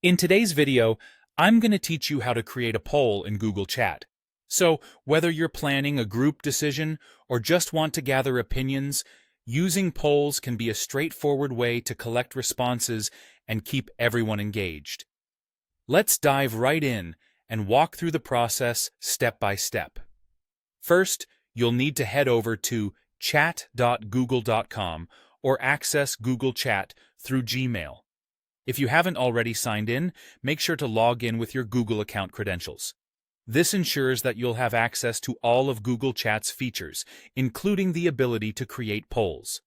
In today's video, I'm going to teach you how to create a poll in Google Chat. So, whether you're planning a group decision or just want to gather opinions, using polls can be a straightforward way to collect responses and keep everyone engaged. Let's dive right in and walk through the process step by step. First, you'll need to head over to chat.google.com or access Google Chat through Gmail. If you haven't already signed in, make sure to log in with your Google account credentials. This ensures that you'll have access to all of Google Chat's features, including the ability to create polls.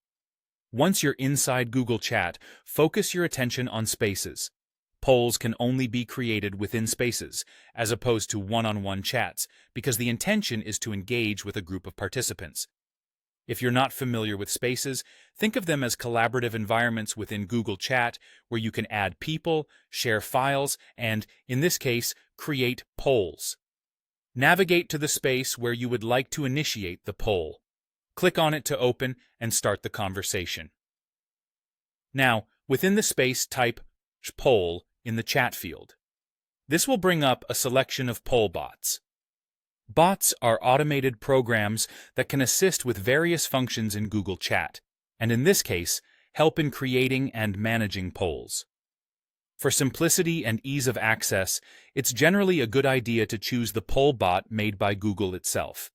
Once you're inside Google Chat, focus your attention on Spaces. Polls can only be created within Spaces, as opposed to one-on-one chats, because the intention is to engage with a group of participants. If you're not familiar with Spaces, think of them as collaborative environments within Google Chat where you can add people, share files, and, in this case, create polls. Navigate to the space where you would like to initiate the poll. Click on it to open and start the conversation. Now, within the space, type poll in the chat field. This will bring up a selection of poll bots. Bots are automated programs that can assist with various functions in Google Chat, and in this case, help in creating and managing polls. For simplicity and ease of access, it's generally a good idea to choose the poll bot made by Google itself.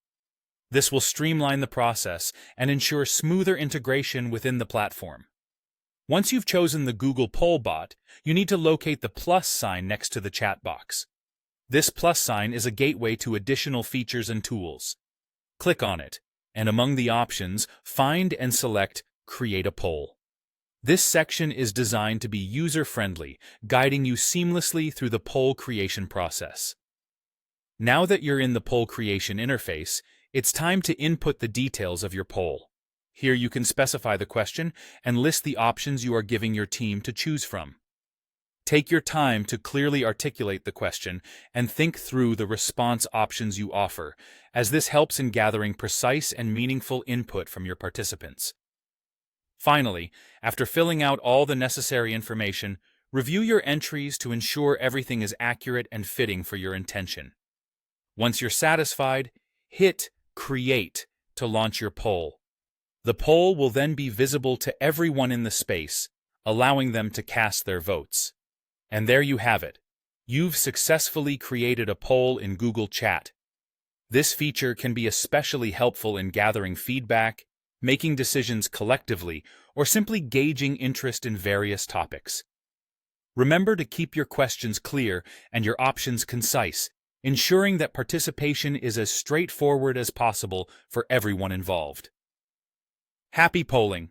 This will streamline the process and ensure smoother integration within the platform. Once you've chosen the Google poll bot, you need to locate the plus sign next to the chat box. This plus sign is a gateway to additional features and tools. Click on it, and among the options, find and select Create a Poll. This section is designed to be user-friendly, guiding you seamlessly through the poll creation process. Now that you're in the poll creation interface, it's time to input the details of your poll. Here you can specify the question and list the options you are giving your team to choose from. Take your time to clearly articulate the question and think through the response options you offer, as this helps in gathering precise and meaningful input from your participants. Finally, after filling out all the necessary information, review your entries to ensure everything is accurate and fitting for your intention. Once you're satisfied, hit Create to launch your poll. The poll will then be visible to everyone in the space, allowing them to cast their votes. And there you have it. You've successfully created a poll in Google Chat. This feature can be especially helpful in gathering feedback, making decisions collectively, or simply gauging interest in various topics. Remember to keep your questions clear and your options concise, ensuring that participation is as straightforward as possible for everyone involved. Happy polling!